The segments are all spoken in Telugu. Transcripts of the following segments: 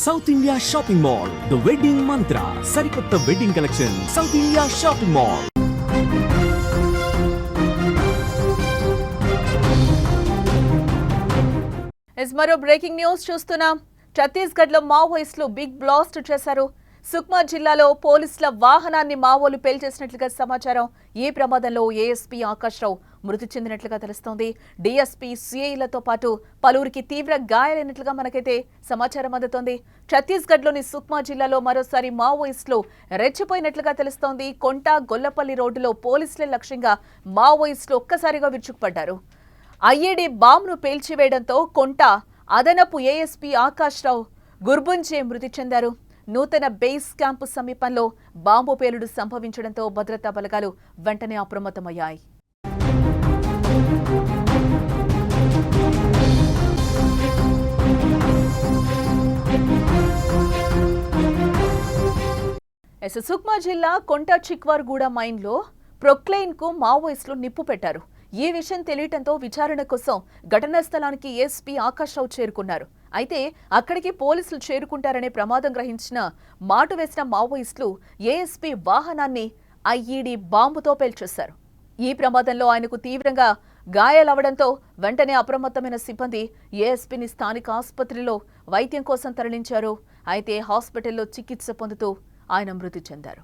South India shopping mall, the wedding మంత్ర, సరికొత్త wedding collection, south India shopping mall. మరో బ్రేకింగ్ న్యూస్ చూస్తున్నాం. ఛత్తీస్గఢ్ లో మావోయిస్టులు బిగ్ బ్లాస్ట్ చేశారు. సుక్మా జిల్లాలో పోలీసుల వాహనాన్ని మావోలు పేల్చేసినట్లుగా సమాచారం. ఈ ప్రమాదంలో ఏఎస్పీ ఆకాష్ రావు మృతి చెందినట్లుగా తెలుస్తోంది. డీఎస్పీ, సిఐలతో పాటు పలువురికి తీవ్ర గాయాలైనట్లుగా మనకైతే సమాచారం అందుతోంది. ఛత్తీస్గఢ్లోని సుక్మా జిల్లాలో మరోసారి మావోయిస్టులు రెచ్చిపోయినట్లుగా తెలుస్తోంది. కొంట గొల్లపల్లి రోడ్డులో పోలీసులే లక్ష్యంగా మావోయిస్టులు ఒక్కసారిగా విరుచుకుపడ్డారు. ఐఈడీ బాంబును పేల్చివేయడంతో కొంట అదనపు ఏఎస్పీ ఆకాష్ రావు గుర్బుంజే మృతి చెందారు. నూతన బేస్ క్యాంపు సమీపంలో బాంబు పేలుడు సంభవించడంతో భద్రతా బలగాలు వెంటనే అప్రమత్తమయ్యాయి. సుక్మా జిల్లా కొంట చిక్వార్గూడ మైన్లో ప్రొక్లైన్ కు మావోయిస్టులు నిప్పు పెట్టారు. ఈ విషయం తెలియటంతో విచారణ కోసం ఘటనా స్థలానికి ఎస్పీ ఆకాష్ రావు చేరుకున్నారు. అయితే అక్కడికి పోలీసులు చేరుకుంటారనే ప్రమాదం గ్రహించిన మాటు వేసిన మావోయిస్టులు ఏఎస్పీ వాహనాన్ని ఐఈడీ బాంబుతో పేల్చేశారు. ఈ ప్రమాదంలో ఆయనకు తీవ్రంగా గాయాలవడంతో వెంటనే అప్రమత్తమైన సిబ్బంది ఏఎస్పీని స్థానిక ఆసుపత్రిలో వైద్యం కోసం తరలించారు. అయితే హాస్పిటల్లో చికిత్స పొందుతూ ఆయన మృతి చెందారు.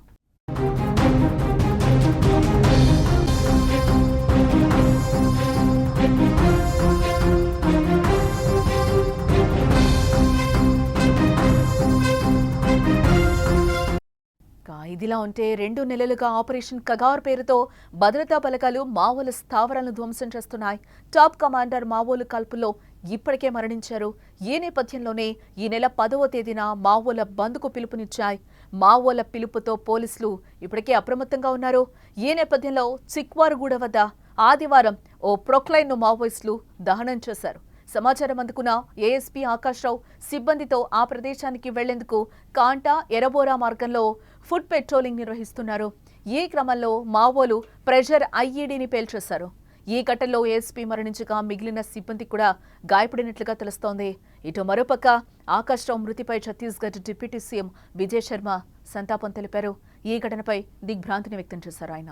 ఇదిలా ఉంటే 2 నెలలుగా ఆపరేషన్ కగార్ పేరుతో భద్రతా బలగాలు మావోల స్థావరాలను ధ్వంసం చేస్తున్నాయి. టాప్ కమాండర్ మావోలు కాల్పుల్లో ఇప్పటికే మరణించారు. ఈ నేపథ్యంలోనే ఈ నెల 10వ తేదీన మావోల బంద్కు పిలుపునిచ్చాయి. మావోల పిలుపుతో పోలీసులు ఇప్పటికే అప్రమత్తంగా ఉన్నారు. ఈ నేపథ్యంలో చిక్వార్గూడ వద్ద ఆదివారం ఓ ప్రొక్లైన్ను మావోయిస్టులు దహనం చేశారు. సమాచారం అందుకున్న ఏఎస్పీ ఆకాష్ రావు సిబ్బందితో ఆ ప్రదేశానికి వెళ్లేందుకు కాంటా ఎరబోరా మార్గంలో ఫుడ్ పెట్రోలింగ్ నిర్వహిస్తున్నారు. ఈ క్రమంలో మావోలు ప్రెషర్ ఐఈడీని పేల్చేశారు. ఈ ఘటనలో ఏఎస్పీ మరణించగా మిగిలిన సిబ్బంది కూడా గాయపడినట్లుగా తెలుస్తోంది. ఇటు మరోపక్క ఆకాష్ రావు మృతిపై ఛత్తీస్గఢ్ డిప్యూటీ సీఎం విజయ్ శర్మ సంతాపం తెలిపారు. ఈ ఘటనపై దిగ్భ్రాంతిని వ్యక్తం చేశారు ఆయన.